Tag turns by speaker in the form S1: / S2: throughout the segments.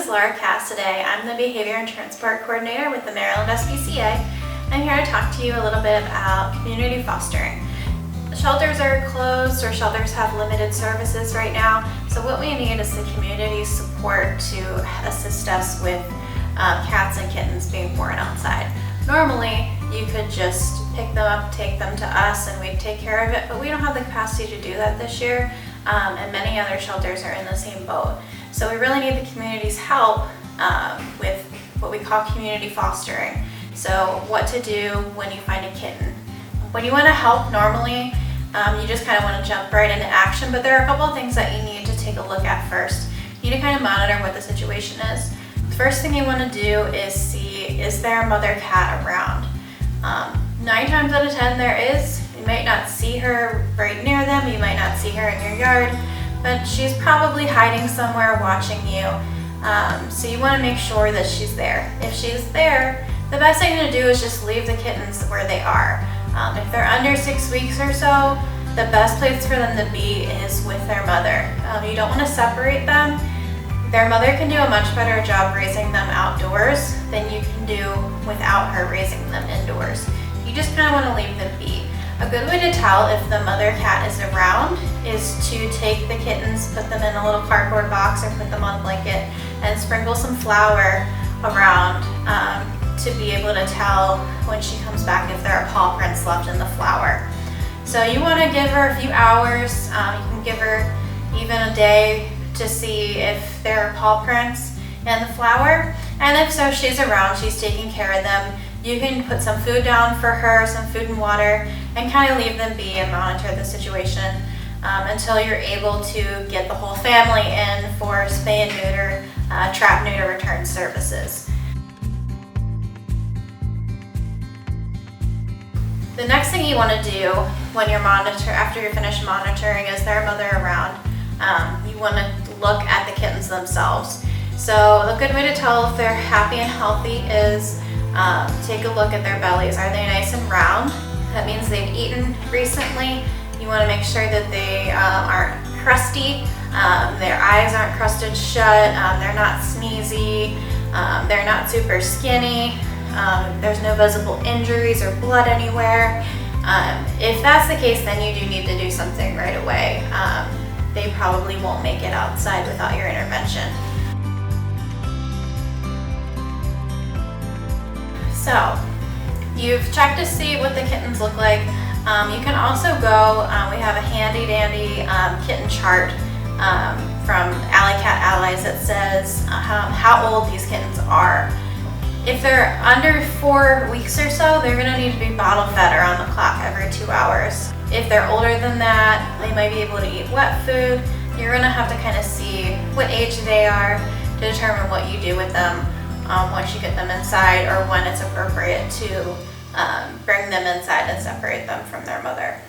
S1: is Laura Cassiday. I'm the Behavior and Transport Coordinator with the Maryland SPCA. I'm here to talk to you a little bit about community fostering. Shelters are closed or shelters have limited services right now, so what we need is the community support to assist us with cats and kittens being born outside. Normally, you could just pick them up, take them to us, and we'd take care of it, but we don't have the capacity to do that this year, and many other shelters are in the same boat. So we really need the community's help with what we call community fostering. So what to do when you find a kitten. When you want to help, normally you just kind of want to jump right into action, but there are a couple of things that you need to take a look at first. You need to kind of monitor what the situation is. The first thing you want to do is see, is there a mother cat around? 9 times out of 10 there is. You might not see her right near them, you might not see her in your yard, but she's probably hiding somewhere watching you. So you want to make sure that she's there. If she's there, the best thing to do is just leave the kittens where they are. If they're under 6 weeks or so, the best place for them to be is with their mother. You don't want to separate them. Their mother can do a much better job raising them outdoors than you can do without her raising them indoors. You just kind of want to leave them be. A good way to tell if the mother cat is around is to take the kittens, put them in a little cardboard box or put them on a blanket and sprinkle some flour around to be able to tell when she comes back if there are paw prints left in the flour. So you want to give her a few hours, you can give her even a day to see if there are paw prints in the flour, and if so, she's around, she's taking care of them. You can put some food down for her, some food and water, and kind of leave them be and monitor the situation until you're able to get the whole family in for spay and neuter, trap, neuter, return services. The next thing you want to do when you're after you're finished monitoring, is there a mother around? You want to look at the kittens themselves. So a good way to tell if they're happy and healthy is take a look at their bellies. Are they nice and round? That means they've eaten recently. You want to make sure that they aren't crusty, their eyes aren't crusted shut, they're not sneezy, they're not super skinny, there's no visible injuries or blood anywhere. If that's the case, then you do need to do something right away. They probably won't make it outside without your intervention. So, you've checked to see what the kittens look like. You can also go, we have a handy dandy kitten chart from Alley Cat Allies that says how old these kittens are. If they're under 4 weeks or so, they're going to need to be bottle fed around the clock every 2 hours. If they're older than that, they might be able to eat wet food. You're going to have to kind of see what age they are to determine what you do with them once you get them inside, or when it's appropriate to bring them inside and separate them from their mother.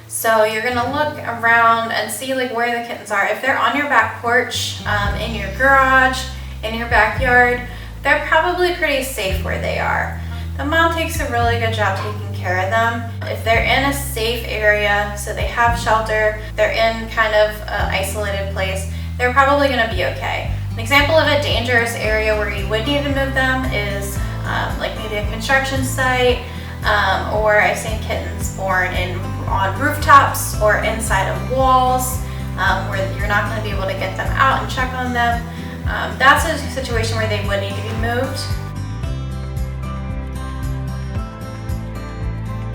S1: So you're going to look around and see where the kittens are. If they're on your back porch, in your garage, in your backyard, they're probably pretty safe where they are. The mom takes a really good job taking care of them. If they're in a safe area, so they have shelter, they're in kind of an isolated place, they're probably going to be okay. An example of a dangerous area where you would need to move them is maybe a construction site, or I've seen kittens born on rooftops or inside of walls where you're not going to be able to get them out and check on them. That's a situation where they would need to be moved.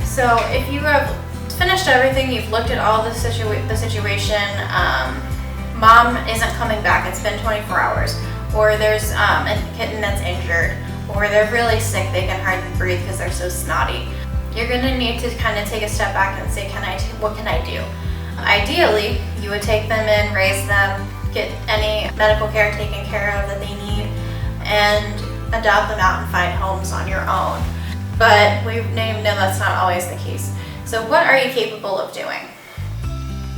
S1: So if you have finished everything, you've looked at all the situation, mom isn't coming back, it's been 24 hours, or there's a kitten that's injured, or they're really sick, they can hardly breathe because they're so snotty. You're going to need to kind of take a step back and say, what can I do? Ideally, you would take them in, raise them, get any medical care taken care of that they need, and adopt them out and find homes on your own. But we know that's not always the case. So what are you capable of doing?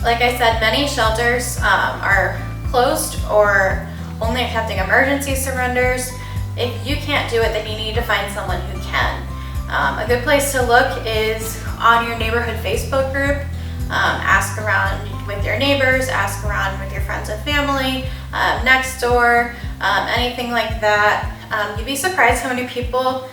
S1: Like I said, many shelters are closed or only accepting emergency surrenders. If you can't do it, then you need to find someone who can. A good place to look is on your neighborhood Facebook group. Ask around, with your neighbors, ask around with your friends and family, next door, anything like that. You'd be surprised how many people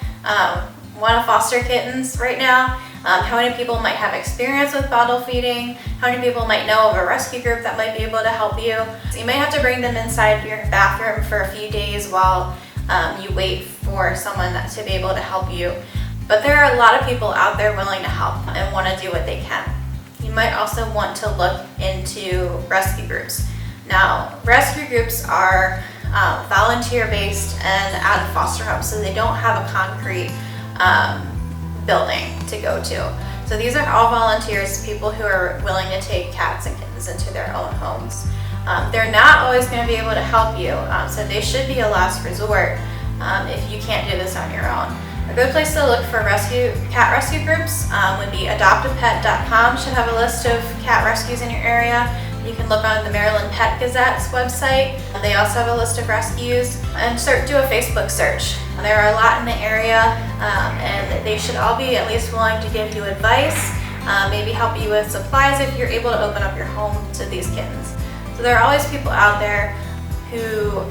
S1: want to foster kittens right now, how many people might have experience with bottle feeding, how many people might know of a rescue group that might be able to help you. So you might have to bring them inside your bathroom for a few days while you wait for someone to be able to help you. But there are a lot of people out there willing to help and want to do what they can. You might also want to look into rescue groups. Now, rescue groups are volunteer-based and out of foster homes, so they don't have a concrete building to go to. So these are all volunteers, people who are willing to take cats and kittens into their own homes. They're not always going to be able to help you, so they should be a last resort if you can't do this on your own. A good place to look for cat rescue groups would be adoptapet.com. Should have a list of cat rescues in your area. You can look on the Maryland Pet Gazette's website. They also have a list of rescues. And do a Facebook search. There are a lot in the area, and they should all be at least willing to give you advice, maybe help you with supplies if you're able to open up your home to these kittens. So there are always people out there who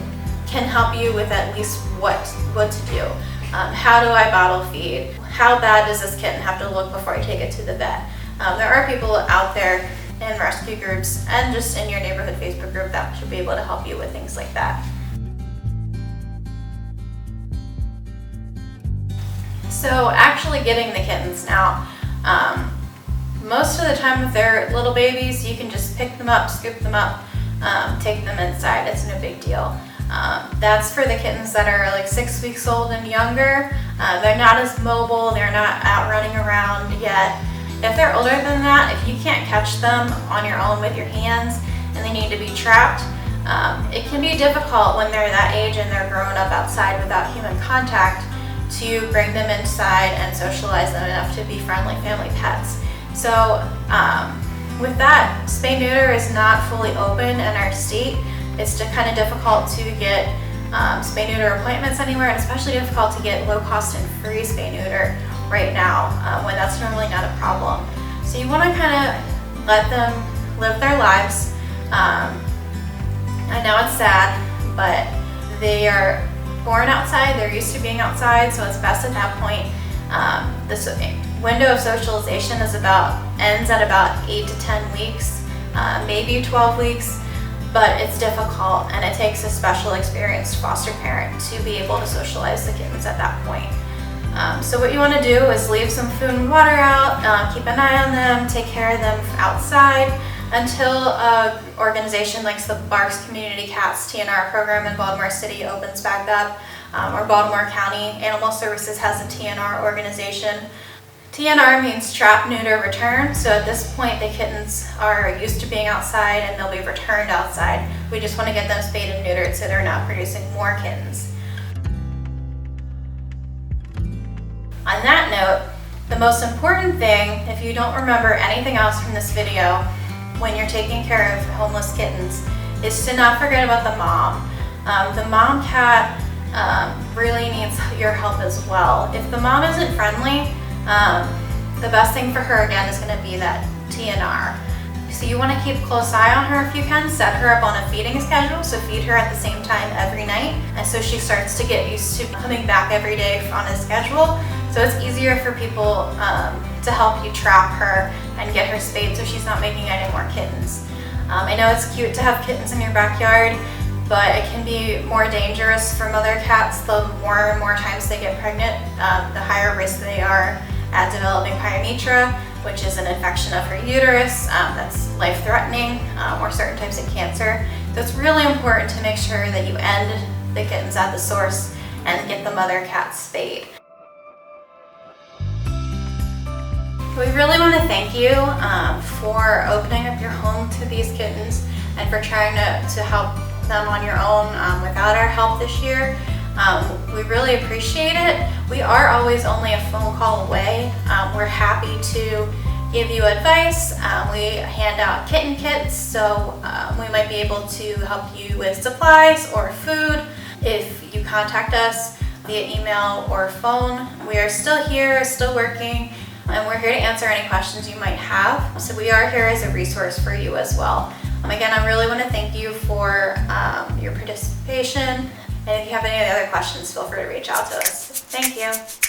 S1: can help you with at least what to do. How do I bottle feed? How bad does this kitten have to look before I take it to the vet? There are people out there in rescue groups and just in your neighborhood Facebook group that should be able to help you with things like that. So actually getting the kittens now, most of the time if they're little babies, you can just pick them up, scoop them up, take them inside. It's no big deal. That's for the kittens that are like 6 weeks old and younger. They're not as mobile, they're not out running around yet. If they're older than that, if you can't catch them on your own with your hands and they need to be trapped, it can be difficult when they're that age and they're growing up outside without human contact to bring them inside and socialize them enough to be friendly family pets. So with that, spay-neuter is not fully open in our state. It's kind of difficult to get spay-neuter appointments anywhere, and especially difficult to get low-cost and free spay-neuter right now when that's normally not a problem. So you want to kind of let them live their lives. I know it's sad, but they are born outside, they're used to being outside, so it's best at that point. This window of socialization ends at about 8 to 10 weeks, maybe 12 weeks. But it's difficult and it takes a special experienced foster parent to be able to socialize the kittens at that point. So what you want to do is leave some food and water out, keep an eye on them, take care of them outside until an organization like the Barks Community Cats TNR program in Baltimore City opens back up, or Baltimore County Animal Services has a TNR organization. TNR means trap, neuter, return. So at this point, the kittens are used to being outside and they'll be returned outside. We just want to get them spayed and neutered so they're not producing more kittens. On that note, the most important thing, if you don't remember anything else from this video, when you're taking care of homeless kittens, is to not forget about the mom. The mom cat really needs your help as well. If the mom isn't friendly, the best thing for her again is going to be that TNR. So you want to keep a close eye on her if you can, set her up on a feeding schedule, so feed her at the same time every night, and so she starts to get used to coming back every day on a schedule, so it's easier for people to help you trap her and get her spayed so she's not making any more kittens. I know it's cute to have kittens in your backyard, but it can be more dangerous for mother cats. The more and more times they get pregnant, the higher risk they are at developing pyometra, which is an infection of her uterus that's life-threatening, or certain types of cancer. So it's really important to make sure that you end the kittens at the source and get the mother cat spayed. We really want to thank you for opening up your home to these kittens and for trying to help them on your own without our help this year. We really appreciate it. We are always only a phone call away. We're happy to give you advice. We hand out kitten kits, so we might be able to help you with supplies or food if you contact us via email or phone. We are still here, still working. and we're here to answer any questions you might have. So we are here as a resource for you as well. Again, I really want to thank you for your participation, and if you have any other questions, feel free to reach out to us. Thank you.